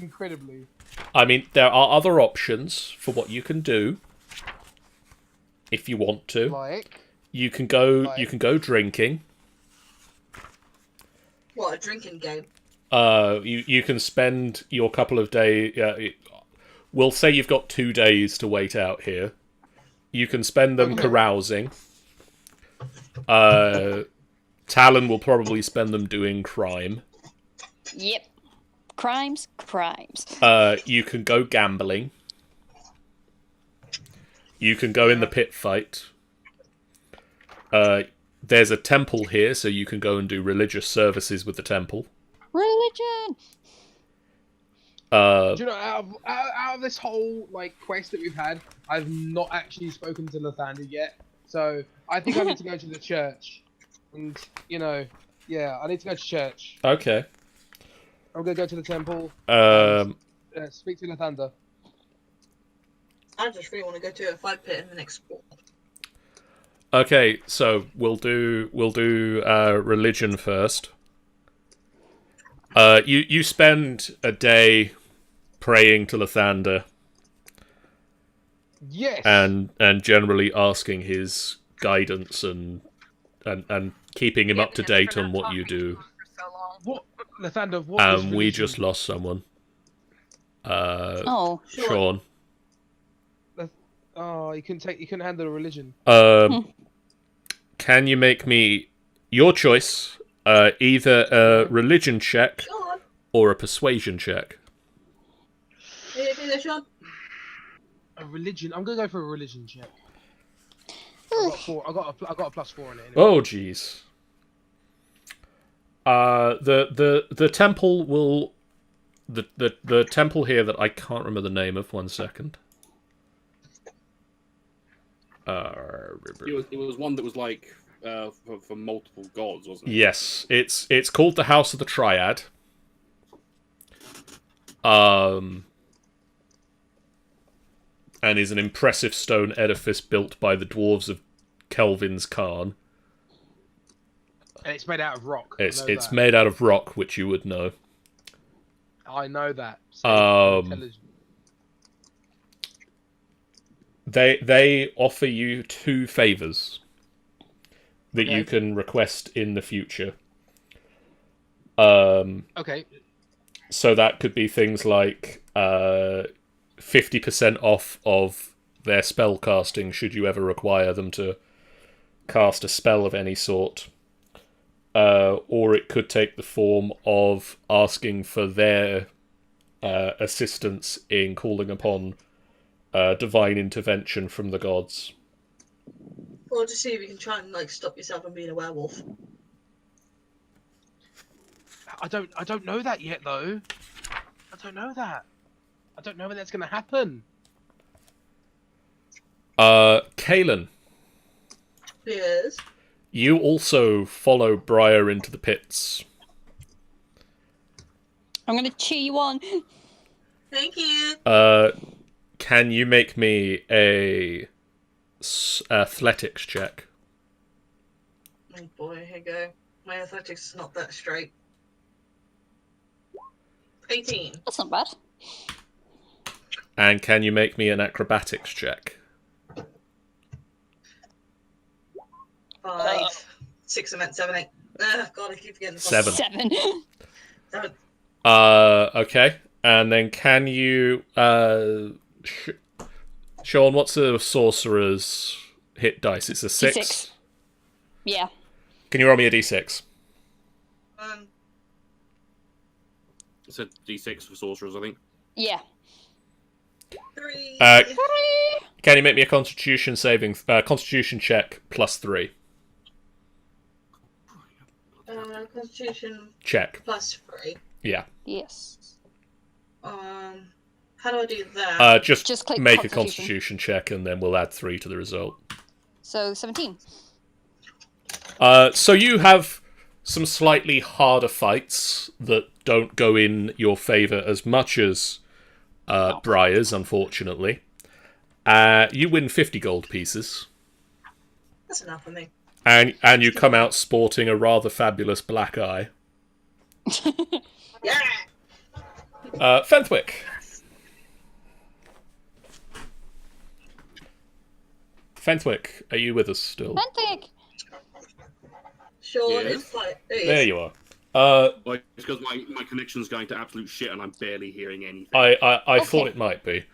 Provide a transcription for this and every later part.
incredibly. I mean, there are other options for what you can do. If you want to, Like you can go drinking. What, a drinking game? You can spend your couple of days. We'll say you've got 2 days to wait out here. You can spend them carousing. Talon will probably spend them doing crime. Yep. Crimes. You can go gambling. You can go in the pit fight. There's a temple here, so you can go and do religious services with the temple. Religion. Do you know, out of this whole quest that we've had, I've not actually spoken to Lathander yet. So I think I need to go to the church, and I need to go to church. Okay. I'm gonna go to the temple. Speak to Lathander. I just really want to go to a fight pit in the next sport. Okay, so we'll do religion first. You spend a day praying to Lathander. Yes. And generally asking his guidance and keeping him up to date on what you do. What, Lathander? What? We just lost someone. Sean. Oh, you couldn't handle a religion. Can you make me your choice? Either a religion check or a persuasion check. Sean? A religion? I'm gonna go for a religion check. I got 4. I got a +4 on it. Anyway. Oh, jeez. The temple will the temple here that I can't remember the name of. 1 second. It was one that was for multiple gods, wasn't it? Yes, it's called the House of the Triad. And is an impressive stone edifice built by the dwarves of Kelvin's Khan. And it's made out of rock. It's made out of rock, which you would know. I know that. They offer you 2 favors that you can request in the future. Okay. So that could be things like 50% off of their spell casting should you ever require them to cast a spell of any sort. Or it could take the form of asking for their assistance in calling upon divine intervention from the gods. Or to see if you can try and stop yourself from being a werewolf. I don't know that yet, though. I don't know that. I don't know when that's going to happen. Kaelin. Yes. You also follow Briar into the pits. I'm gonna cheer you on. Thank you. Can you make me a athletics check? Oh boy, here you go. My athletics is not that straight. 18. That's not bad. And can you make me an acrobatics check? 5. 6, I meant 7, 8. God, I keep forgetting. 7. 7. 7. Okay. And then can you... Sean, what's a sorcerer's hit dice? It's a 6? D6. Yeah. Can you roll me a d6? It's a d6 for sorcerers, I think. Yeah. 3. Can you make me a constitution constitution check +3? Constitution Check. +3. Yeah. Yes. How do I do that? Just click make a Constitution. constitution check and then we'll add 3 to the result. So 17. So you have some slightly harder fights that don't go in your favour as much as Briar's, unfortunately. You win 50 gold pieces. That's enough for me. And you come out sporting a rather fabulous black eye. Yeah! Fenthwick. Fenthwick, are you with us still? Fenthwick! Sure, Yes. it's fine. It There is. you are. Like, it's because my connection's going to absolute shit and I'm barely hearing anything. I thought it might be.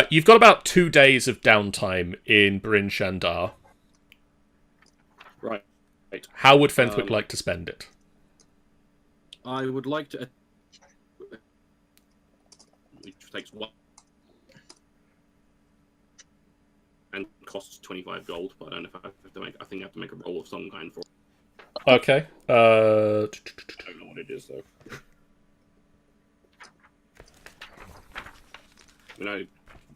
You've got about 2 days of downtime in Bryn Shander. Right. How would Fenthwick like to spend it? I would like to... Which takes 1... And costs 25 gold, but I don't know if I have to make... I think I have to make a roll of some kind for it. Okay. I don't know what it is, though. You know,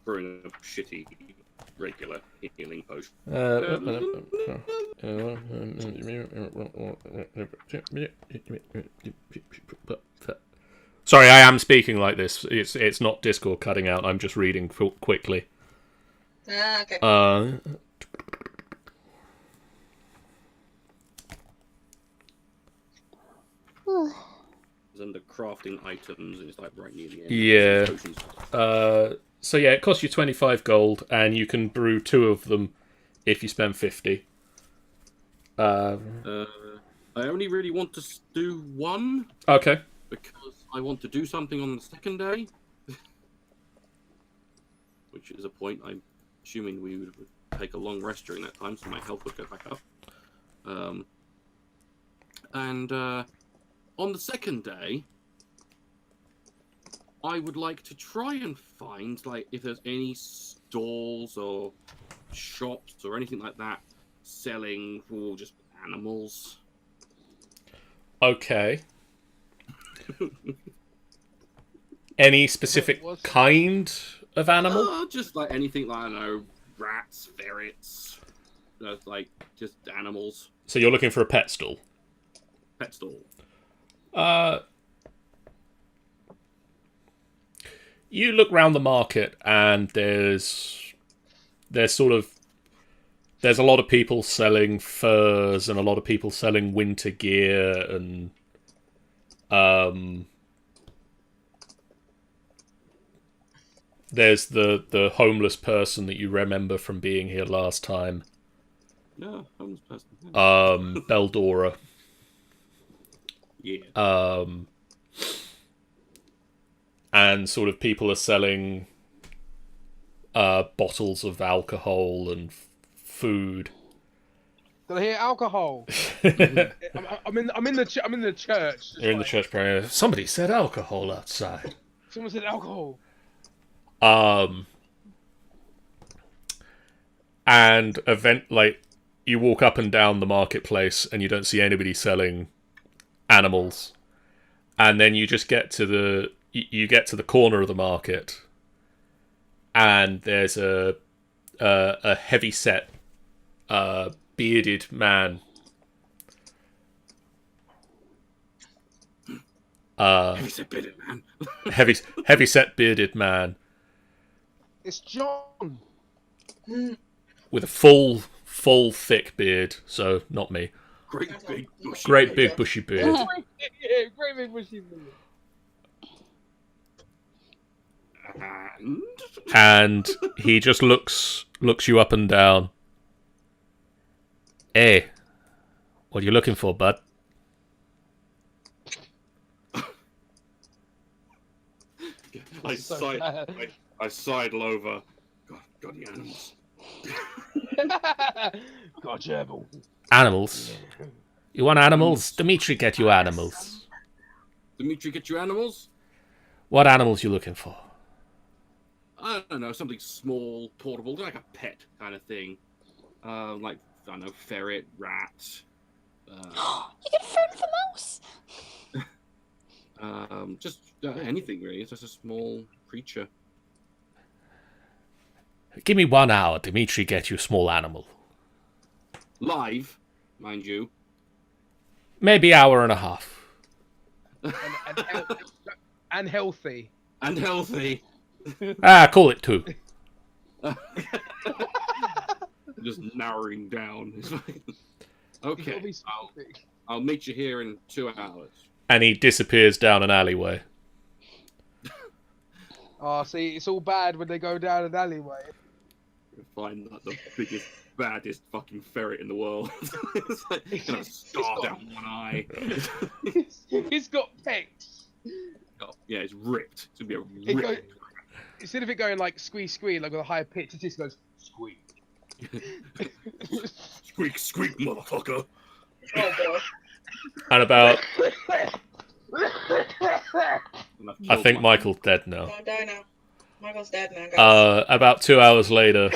brewing a shitty regular healing potion. Sorry, I am speaking like this. It's not Discord cutting out. I'm just reading quickly. Okay. And the crafting items is like right near the end. Yeah. Potions. So yeah, it costs you 25 gold, and you can brew 2 of them if you spend 50. I only really want to do 1 Okay. because I want to do something on the second day. Which is a point I'm assuming we would take a long rest during that time, so my health would go back up. On the second day, I would like to try and find, like, if there's any stalls or shops or anything like that selling for just animals. Okay. Any specific kind of animal? Just like anything, like, I don't know, rats, ferrets, like just animals. So you're looking for a pet stall? Pet stall. You look round the market, and there's a lot of people selling furs and a lot of people selling winter gear and there's the homeless person that you remember from being here last time. No, homeless person. Beldora. Yeah. And sort of people are selling bottles of alcohol and food. Did I hear alcohol? I'm in the church. You're in the church prayer. Somebody said alcohol outside. Someone said alcohol. And you walk up and down the marketplace and you don't see anybody selling animals, and then you just get to the corner of the market, and there's a heavy set bearded man. Heavy set bearded man. heavy set bearded man It's John. with a full thick beard. So not me. Great big bushy. Great big bushy beard. Yeah, great big bushy beard. And And he just looks you up and down. Hey, what are you looking for, bud? I So side bad. I sidle over. God, the animals. Gotcha. Animals? You want animals? Dimitri, get you animals. Dimitri, get you animals? What animals you looking for? I don't know, something small, portable, like a pet kind of thing. Like, I don't know, ferret, rat. You get food for mouse. Just anything really. It's just a small creature. Give me 1 hour, Dimitri, get you a small animal. Live, mind you. Maybe hour and a half. And healthy. And healthy. Call it 2. Just narrowing down. You gotta Okay, be specific. I'll meet you here in 2 hours. And he disappears down an alleyway. Oh, see, it's all bad when they go down an alleyway. You find like the biggest, baddest fucking ferret in the world. It's like, gonna starve out one eye. It's got pecs. Oh, yeah, it's ripped. It's gonna be It a go- ripped. Instead of it going like squeak, like with a higher pitch, it just goes squeak. Squeak, squeak, motherfucker. Oh boy. And about, And I've I killed think my- Michael's dead now. Don't die now. Michael's dead now, guys. About 2 hours later,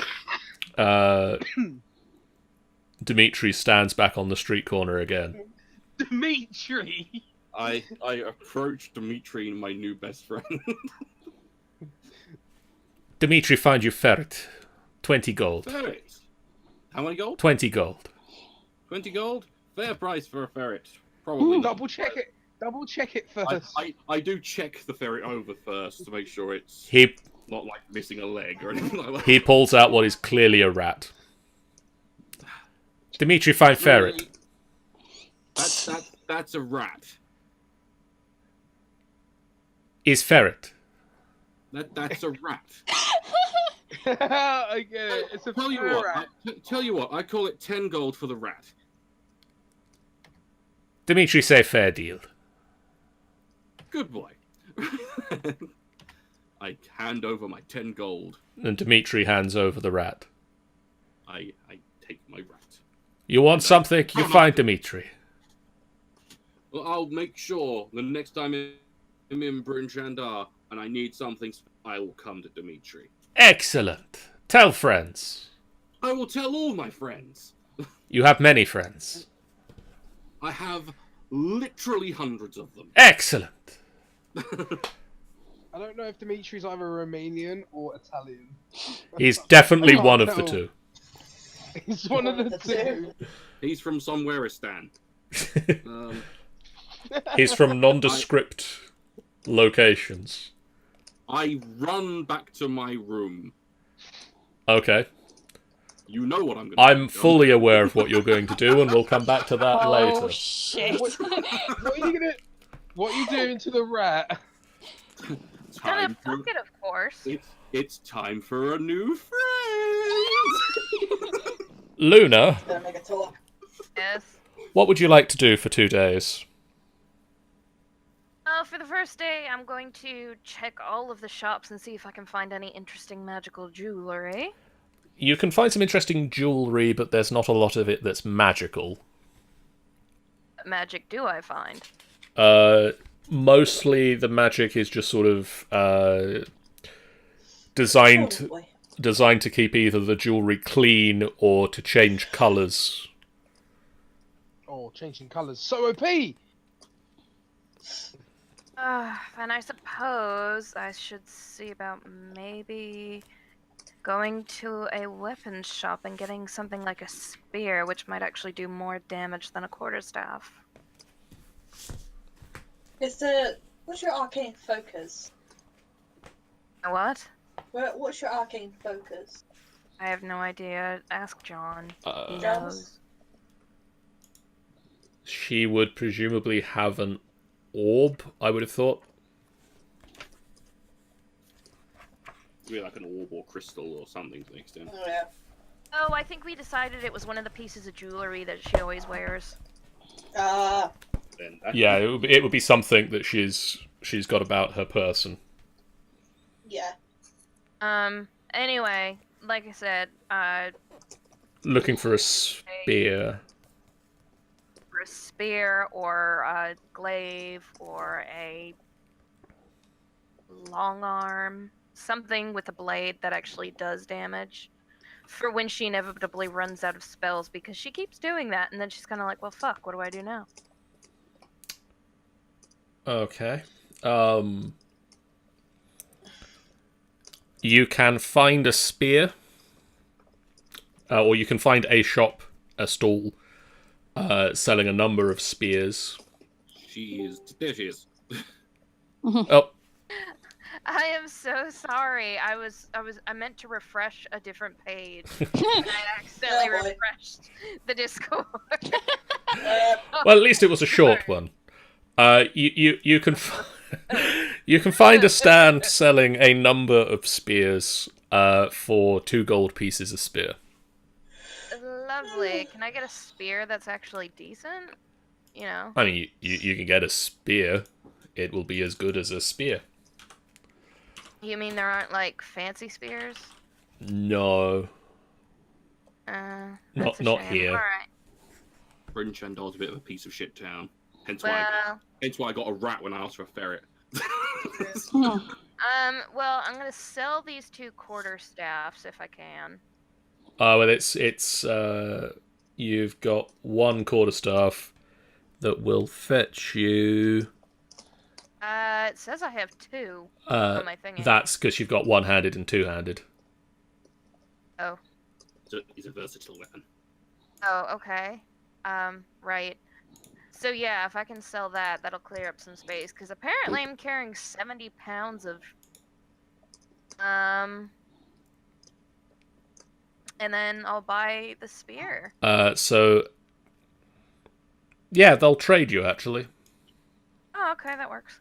Dimitri stands back on the street corner again. Dimitri. I approached Dimitri, my new best friend. Dimitri, find you ferret. 20 gold. Ferret. How many gold? 20 gold. 20 gold? Fair price for a ferret. Probably. not. Double check it. Double check it first. I do check the ferret over first to make sure it's He not like missing a leg or anything like that. he pulls out what is clearly a rat. Dimitri, find ferret. That's a rat. Is ferret. That's a rat. I get it. It's a Tell you ferret. what. Tell you what. I call it 10 gold for the rat. Dimitri, say fair deal. Good boy. I hand over my 10 gold. And Dimitri hands over the rat. I take my rat. You want something? You find Dimitri. Well, I'll make sure the next time I'm in Bryn Shander and I need something, I will come to Dimitri. Excellent. Tell friends. I will tell all my friends. You have many friends. I have literally hundreds of them. Excellent. I don't know if Dimitri's either Romanian or Italian. He's definitely I can't one of the tell. two. He's one of the two. He's from somewhereistan. He's from nondescript locations. I run back to my room. Okay. You know what I'm going to do. I'm fully aware of what you're going to do, and we'll come back to that Oh later. shit! What are you gonna? What are you doing to the rat? Gonna Time for, fuck it, of course. it's time for a new friend. Luna, Don't make a talk. Yes. what would you like to do for 2 days? For the first day, I'm going to check all of the shops and see if I can find any interesting magical jewelry. You can find some interesting jewellery, but there's not a lot of it that's magical. What magic do I find? Mostly the magic is just sort of designed Oh, boy. designed to keep either the jewellery clean or to change colours. Oh, changing colours. So OP. And I suppose I should see about maybe going to a weapons shop and getting something like a spear, which might actually do more damage than a quarterstaff. What's your arcane focus? What? What's your arcane focus? I have no idea. Ask John. He John? knows. She would presumably have an orb, I would have thought. Maybe like an orb or crystal or something to the extent. Oh yeah. Oh, I think we decided it was one of the pieces of jewelry that she always wears. Then that, Yeah, it would be something that she's got about her person. Yeah. Anyway, like I said, Looking for a spear. for a spear or a glaive or a long arm, something with a blade that actually does damage for when she inevitably runs out of spells, because she keeps doing that and then she's kind of like, well, fuck, what do I do now? Okay. You can find a spear, or you can find a shop, a stall, selling a number of spears. there she is. Oh, I am so sorry. I meant to refresh a different page. And I accidentally Oh, boy. refreshed the Discord. well, at least it was a short one. You can You can find a stand selling a number of spears for 2 gold pieces a spear. Lovely. Can I get a spear that's actually decent? You know. I mean, you can get a spear. It will be as good as a spear. You mean there aren't like fancy spears? No, That's a not shame. here. All right. Bryn Shandar's a bit of a piece of shit town. Hence Well, why I got a rat when I asked for a ferret. well, I'm gonna sell these 2 quarterstaffs if I can. Well, it's you've got 1 quarterstaff that will fetch you. It says I have 2 on my thingy. That's because you've got 1-handed and 2-handed. Oh. It's a versatile weapon. Oh, okay. Right. So yeah, if I can sell that, that'll clear up some space. Because apparently I'm carrying 70 pounds of... And then I'll buy the spear. So... Yeah, they'll trade you, actually. Oh, okay, that works.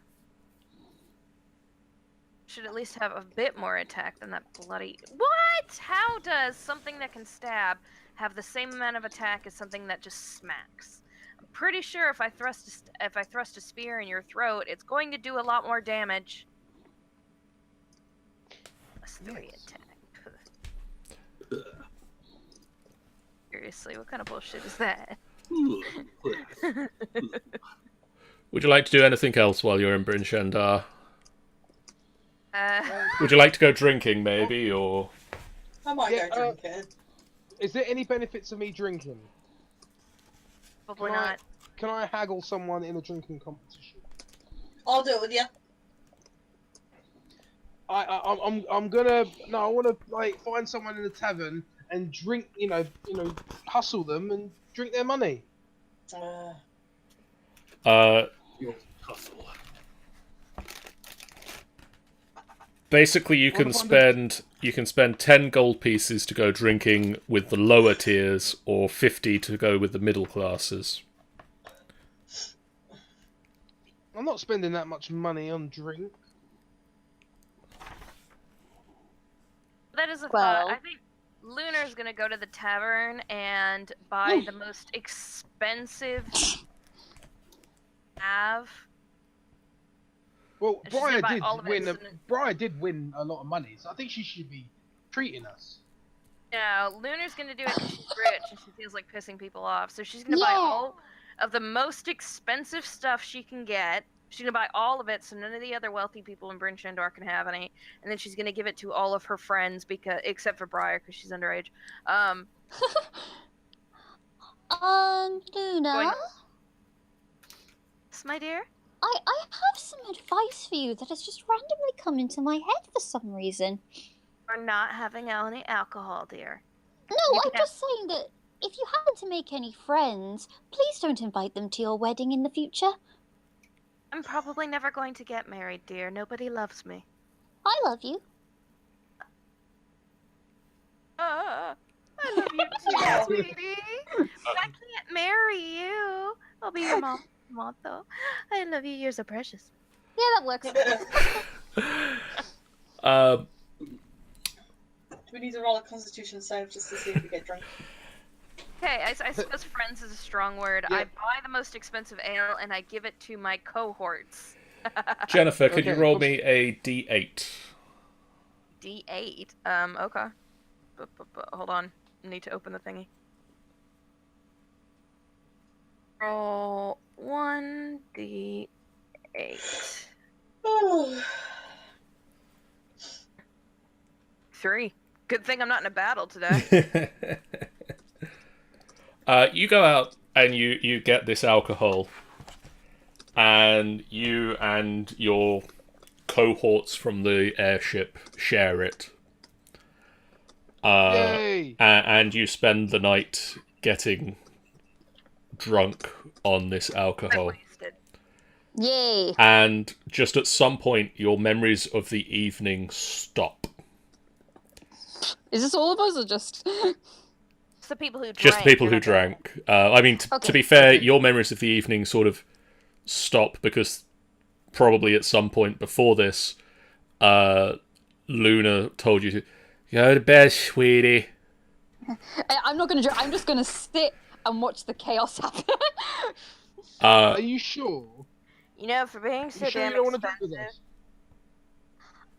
Should at least have a bit more attack than that bloody... What? How does something that can stab have the same amount of attack as something that just smacks? I'm pretty sure if I thrust a spear in your throat, it's going to do a lot more damage. Plus 3 attack. Seriously, what kind of bullshit is that? Would you like to do anything else while you're in Bryn Shander? Uh, Would you like to go drinking, maybe, or... I might Yeah, go drinking. Is there any benefits of me drinking? probably Can I- not. Can I haggle someone in a drinking competition? I'll do it with you. I'm gonna I want to like find someone in the tavern and drink, hustle them and drink their money. Your hustle. Basically, you can spend 10 gold pieces to go drinking with the lower tiers, or 50 to go with the middle classes. I'm not spending that much money on drink. That is a Well- thought. I think Lunar's gonna go to the tavern and buy the most expensive have. Well, And she's gonna Briar buy did all of it, win. so then- Briar did win a lot of money, so I think she should be treating us. No, Lunar's gonna do it because she's rich and she feels like pissing people off. So she's gonna buy Yeah. all of the most expensive stuff she can get. She's gonna buy all of it, so none of the other wealthy people in Bryn Shander can have any. And then she's gonna give it to all of her friends, except for Briar, because she's underage. Luna, Yes, my dear. I have some advice for you that has just randomly come into my head for some reason. We're not having any alcohol, dear. No, You I'm can just saying that if you happen to make any friends, please don't invite them to your wedding in the future. I'm probably never going to get married, dear. Nobody loves me. I love you. I love you too, sweetie. But I can't marry you. I'll be your mom, though. I love you. You're so precious. Yeah, that works. Do we need to roll a constitution save just to see if we get drunk? Okay, I suppose friends is a strong word. Yeah. I buy the most expensive ale and I give it to my cohorts. Jennifer, could you Okay, roll cool. me a d8? D8. Okay. But hold on. I need to open the thingy. Roll 1d8. Oh. 3. Good thing I'm not in a battle today. You go out and you get this alcohol, and you and your cohorts from the airship share it. Yay! And you spend the night getting drunk on this alcohol. Wasted. Yay. And just at some point, your memories of the evening stop. Is this all of us or just... It's the people who drank. Just the people and who I don't- drank. I mean, to Okay, be fair, okay. your memories of the evening sort of stop because probably at some point before this, Luna told you to go to bed, sweetie. I'm not gonna. I'm just gonna sit and watch the chaos happen. Are you sure? You know, for being so You sure damn you don't want to expensive. do with us?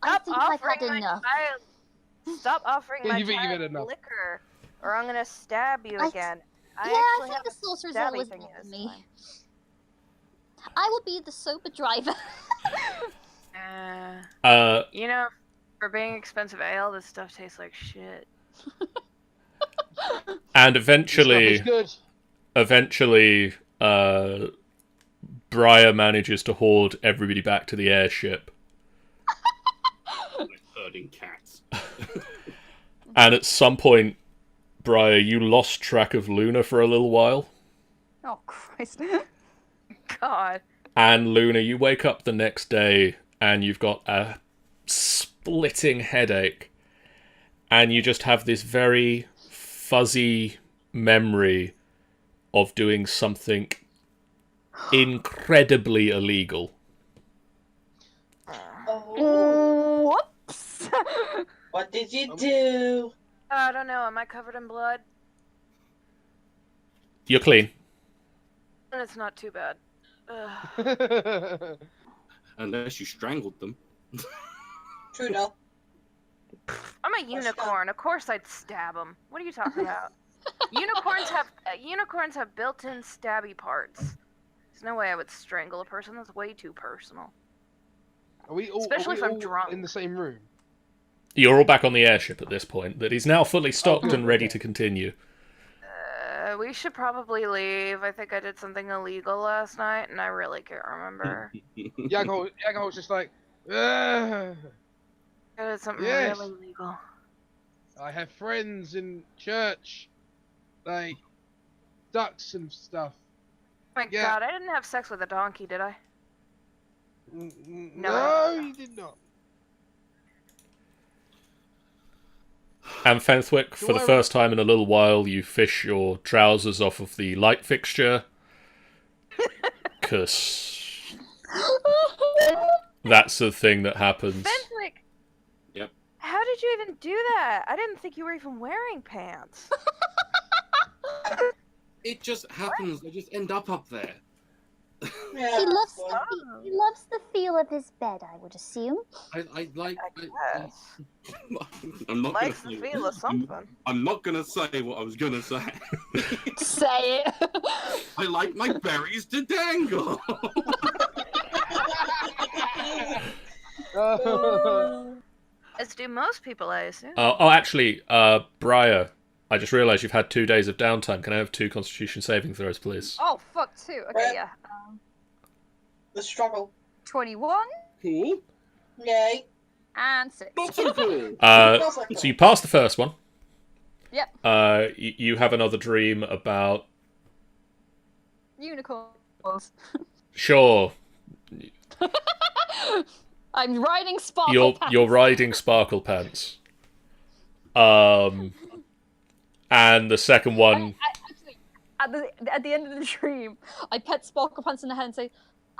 I Stop think I've offering had my enough. child. Stop offering my You think you've had child enough? liquor, or I'm gonna stab you again. I actually think have the a sorcerer's stabby always thingy with this me. time. I will be the sober driver. You know, for being expensive ale, this stuff tastes like shit. And This stuff is eventually, good. Briar manages to hoard everybody back to the airship. Like herding cats. And at some point, Briar, you lost track of Luna for a little while. Oh Christ! God. And Luna, you wake up the next day and you've got a splitting headache. And you just have this very fuzzy memory of doing something incredibly illegal. Oh, Whoops! what did you do? I don't know. Am I covered in blood? You're clean. And it's not too bad. Ugh. Unless you strangled them. True enough. I'm a unicorn. Of course I'd stab them. What are you talking about? Unicorns have built-in stabby parts. There's no way I would strangle a person. That's way too personal. Especially if I'm drunk. In the same room? You're all back on the airship at this point, that is now fully stocked and ready to continue. We should probably leave. I think I did something illegal last night, and I really can't remember. Yago's just like, "Ugh, I did something Yes. really illegal. I have friends in church, like ducks and stuff. Oh my Yeah. God, I didn't have sex with a donkey, did I? No, you did not. And Fenthwick, for the first time in a little while, you fish your trousers off of the light fixture. 'Cause that's the thing that happens. Fenwick! Yep. How did you even do that? I didn't think you were even wearing pants. It just happens. They just end up there. Yeah, He loves well, he loves the feel of his bed, I would assume. I like. Yes. I'm not Likes gonna the say. feel of something. I'm not gonna say what I was gonna say. Say it. I like my berries to dangle. As do most people, I assume. Actually, Briar, I just realised you've had 2 days of downtime. Can I have 2 Constitution saving throws, please? Oh fuck, 2. Okay, yeah. the struggle. 21 Cool. Yay. and 6. Not so cool. So you passed the first one. Yep. You have another dream about... Unicorns. Sure, I'm riding sparkle pants. you're riding Sparkle Pants. And the second one... Actually, at the end of the dream, I pet Sparkle Pants in the head and say,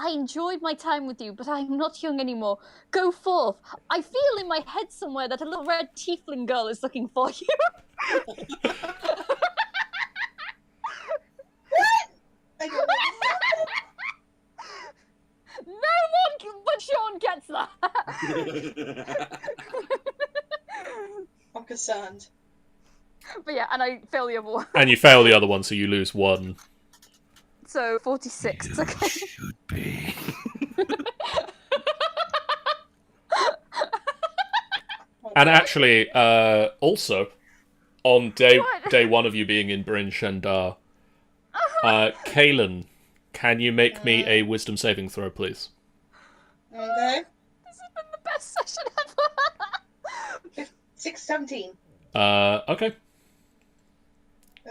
I enjoyed my time with you, but I'm not young anymore. Go forth. I feel in my head somewhere that a little red tiefling girl is looking for you. I don't know. No one but Sean gets that. I'm concerned. But yeah, and I fail the other one. And you fail the other one, so you lose 1. So 46. Okay. Should be. And actually, also, on day What? 1 of you being in Bryn Shander, Kaelin, can you make me a wisdom saving throw, please? Okay. This has been the best session ever. 617. Okay.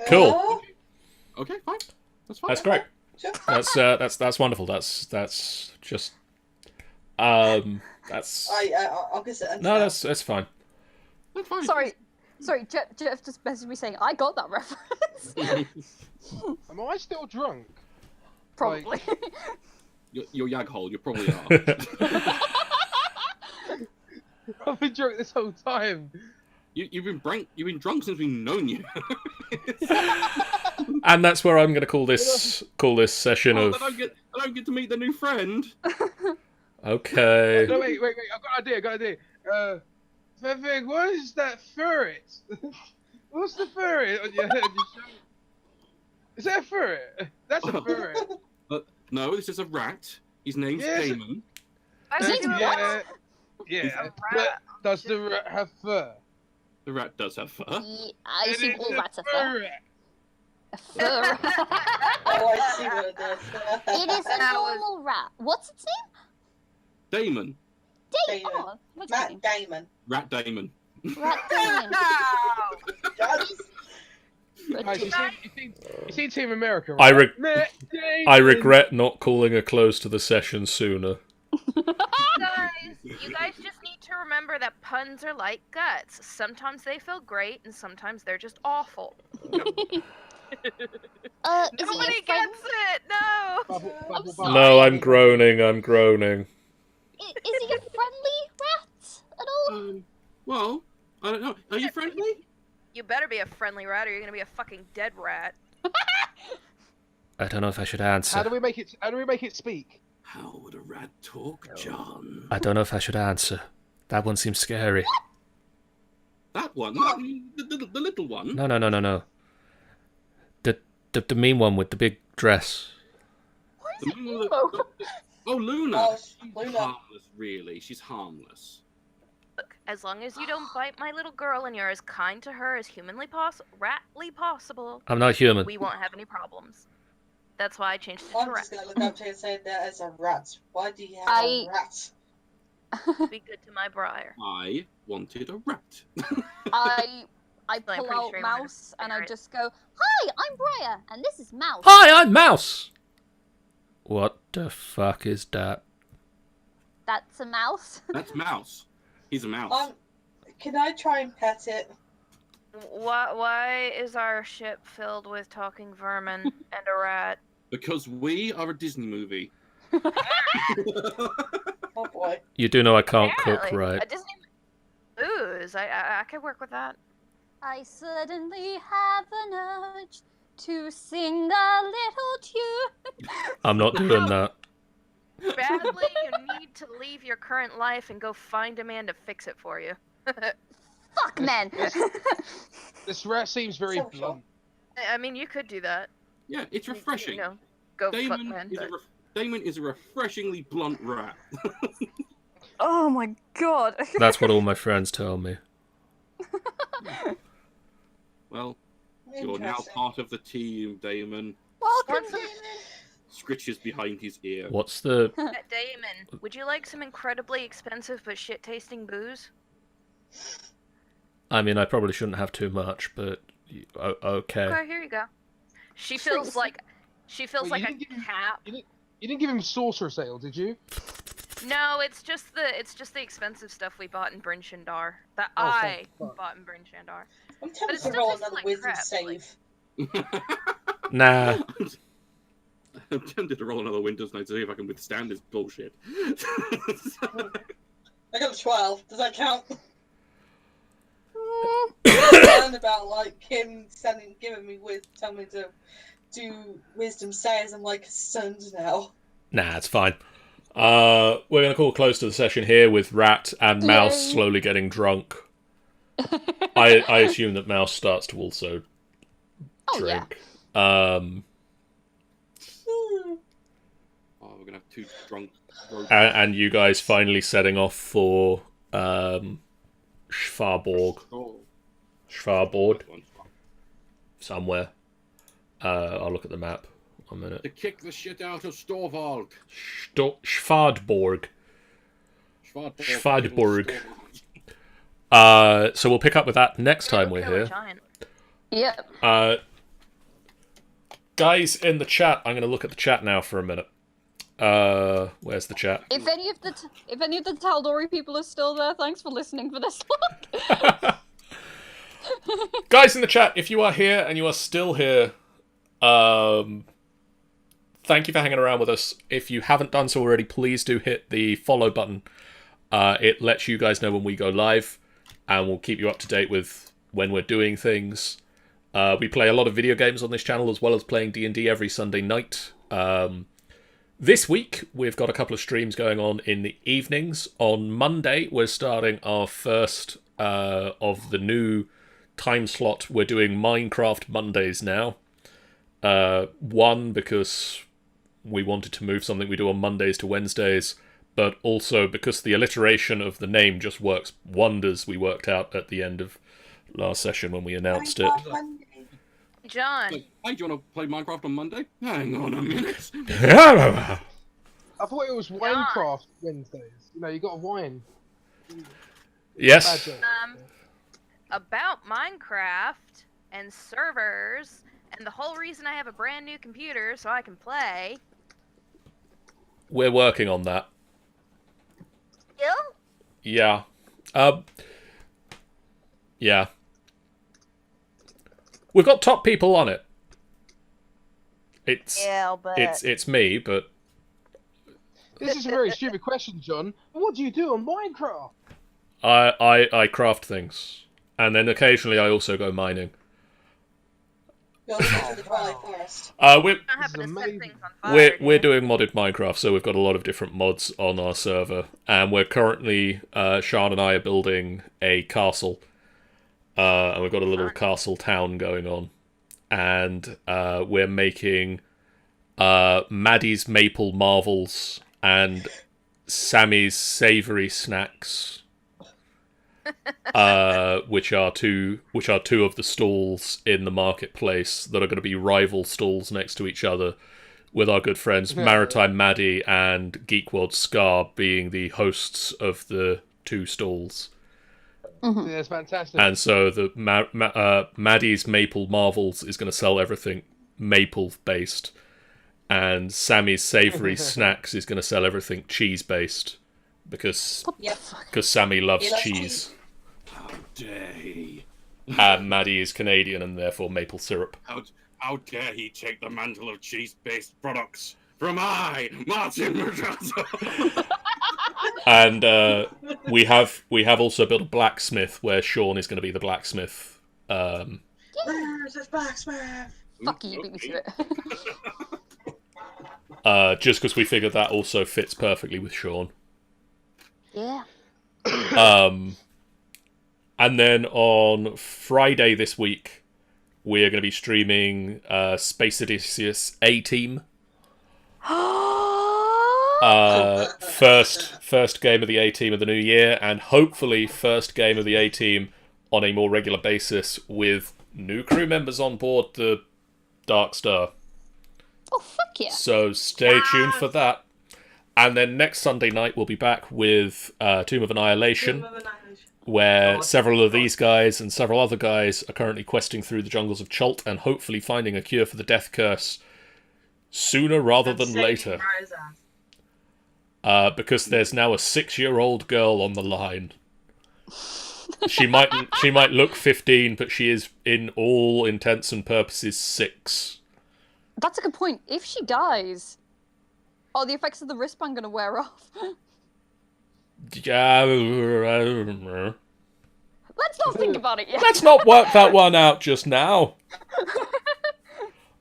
Cool. Oh, Okay, fine. That's fine. That's great. sure. That's wonderful. That's just that's I'll consider. no, that's fine. That's fine. Sorry, Jeff just messaged me saying I got that reference. Am I still drunk? Probably. You're Yaghole. You probably are. I've been drunk this whole time. You've been drunk since we've known you. And that's where I'm going to call this session of. I don't get to meet the new friend. Okay. No, wait. I've got an idea. Fefeg, what is that ferret? What's the ferret on your head? Is that a ferret? That's a ferret. No, this is a rat. His name's Yes. Damon. I see Yeah. Yeah. A rat. But does the rat have fur? The rat does have fur. I It assume is all a rats are fur. ferret. A fur. Oh, I see what it is. It is a That was- normal rat. What's its name? Damon. Damon. Damon. Oh, what's its name? Matt Damon. Rat Damon. Rat Damon. Yes. Guys, you seen Team America, I right? re- Matt I Damon. regret not calling a close to the session sooner. You guys just need to remember that puns are like guts. Sometimes they feel great, and sometimes they're just awful. Is he Nobody a friend? gets it. No. Bubble. sorry. No, I'm groaning. Is he a friendly rat at all? Well, I don't know. Are you friendly? You better be a friendly rat, or you're gonna be a fucking dead rat. I don't know if I should answer. How do we make it speak? How would a rat talk, John? I don't know if I should answer. That one seems scary. That one? The little one? No. The mean one with the big dress. The one with Oh, Luna. Oh, Luna. Harmless, really. She's harmless. Look, as long as you don't bite my little girl and you're as kind to her as ratly possible, I'm not human. we won't have any problems. That's why I changed it to I'm rat. just gonna look up to you and say that as a rat. Why do you have I- a rat? Be good to my briar. I wanted a rat. I I'm pull pretty out sure you Mouse might have and I figured it. just go, "Hi, I'm Briar, and this is Mouse." Hi, I'm Mouse. What the fuck is that? That's a mouse. That's Mouse. He's a mouse. Can I try and pet it? Why is our ship filled with talking vermin and a rat? Because we are a Disney movie. Oh boy. You do know I can't cook, Apparently. right? A Disney booze. I could work with that. I suddenly have an urge to sing a little tune. I'm not doing that. Badly, you need to leave your current life and go find a man to fix it for you. Fuck, men. This rat seems very So blunt. I mean, you could do that. Yeah, it's refreshing. You know, go fuck Damon men. is but- Damon is a refreshingly blunt rat. Oh my god. That's what all my friends tell me. Well, you're now Interesting. part of the team, Damon. Welcome, What's- Damon. Scritches behind his ear. What's the... Damon, would you like some incredibly expensive but shit-tasting booze? I mean, I probably shouldn't have too much, but... Okay. Okay, here you go. She feels like Wait, like you a didn't give him- cat. You didn't give him saucer ale, did you? No, it's just the expensive stuff we bought in Bryn Shander. That Oh, I fuck. bought in Bryn Shander. I'm But tempted it's to still roll tastes another like wisdom crap, save. Nah. I'm tempted to roll another Windows night to see if I can withstand this bullshit. I got a 12. Does that count? Learned about like him giving me telling me to do wisdom saves. I'm like stunned now. Nah, it's fine. We're going to call close to the session here with Rat and Mouse Yay. slowly getting drunk. I assume that Mouse starts to also Oh yeah. drink. Oh, we're gonna have two drunk. And you guys finally setting off for Schwarborg. Oh, Schwarborg, somewhere. I'll look at the map. 1 minute. to kick the shit out of Storvald. Schwadborg. Schwadborg. So we'll pick up with that next time we're Kill a here. giant. Yep. Guys in the chat, I'm going to look at the chat now for a minute. Where's the chat? If any of the Tal'Dorei people are still there, thanks for listening for this long. Guys in the chat, if you are here and you are still here, thank you for hanging around with us. If you haven't done so already, please do hit the follow button. It lets you guys know when we go live, and we'll keep you up to date with when we're doing things. We play a lot of video games on this channel, as well as playing D&D every Sunday night. This week, we've got a couple of streams going on in the evenings. On Monday, we're starting our first of the new time slot. We're doing Minecraft Mondays now. One, because we wanted to move something we do on Mondays to Wednesdays, but also because the alliteration of the name just works wonders. We worked out at the end of last session when we announced it. John. Hey, do you want to play Minecraft on Monday? Hang on a minute. I thought it was Winecraft Wednesdays. You know, you got a wine. Yes. About Minecraft and servers, and the whole reason I have a brand new computer so I can play. We're working on that. Still? Yeah. Yeah. We've got top people on it. It's me, but This is a very stupid question, John. What do you do on Minecraft? I craft things, and then occasionally I also go mining. Go to the dry forest. We're Not happen to set amazing. things on fire. we're doing modded Minecraft, so we've got a lot of different mods on our server, and we're currently Sean and I are building a castle, and we've got a little castle town going on, and we're making Maddie's maple marvels and Sammy's savoury snacks, which are two of the stalls in the marketplace that are going to be rival stalls next to each other, with our good friends Maritime Maddie and Geekworld Scar being the hosts of the two stalls. Yeah, it's fantastic. And so the Maddie's Maple Marvels is going to sell everything maple based, and Sammy's Savoury Snacks is going to sell everything cheese based, because Sammy loves cheese. How dare he? And Maddie is Canadian and therefore maple syrup. How dare he take the mantle of cheese-based products from I, Martin Madrazo? And we have also built a blacksmith where Sean is going to be the blacksmith. Where's this blacksmith? Fuck you, beat me to it. Just because we figured that also fits perfectly with Sean. Yeah. And then on Friday this week, we are going to be streaming Space Odysseus A-Team. First game of the A-Team of the new year, and hopefully first game of the A-Team on a more regular basis with new crew members on board the Dark Star. Oh, fuck yeah. So stay tuned for that. And then next Sunday night we'll be back with Tomb of Annihilation, where several of these guys and several other guys are currently questing through the jungles of Chult and hopefully finding a cure for the death curse sooner rather than later. Because there's now a 6-year-old girl on the line. She might look 15, but she is, in all intents and purposes, 6. That's a good point. If she dies, are the effects of the wristband going to wear off? Yeah. Let's not think about it yet. Let's not work that one out just now.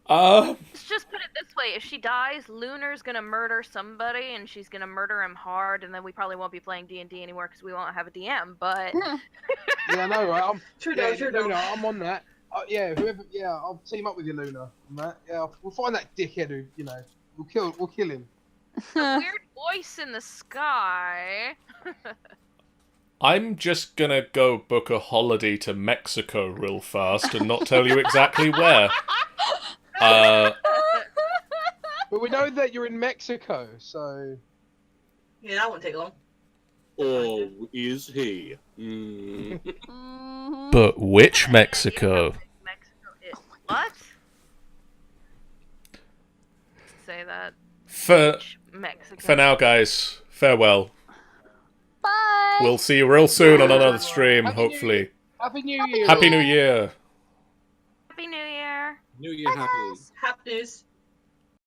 Let's just put it this way: if she dies, Lunar's gonna murder somebody, and she's gonna murder him hard, and then we probably won't be playing D&D anymore because we won't have a DM. But Yeah, I know, right? True, Luna, I'm on that. I'll team up with you, Luna. On that. Yeah, we'll find that dickhead who, we'll kill him. a weird voice in the sky. I'm just gonna go book a holiday to Mexico real fast and not tell you exactly where. But we know that you're in Mexico, so... Yeah, that won't take long. Or is he? Mhm. But which Mexico? Mexico is what? Say that. For Mexico. now, guys, farewell. Bye. We'll see you real soon on another stream, Happy New hopefully. Happy New Year! Happy New Year! Happy New Year. New Year happy. Happy news.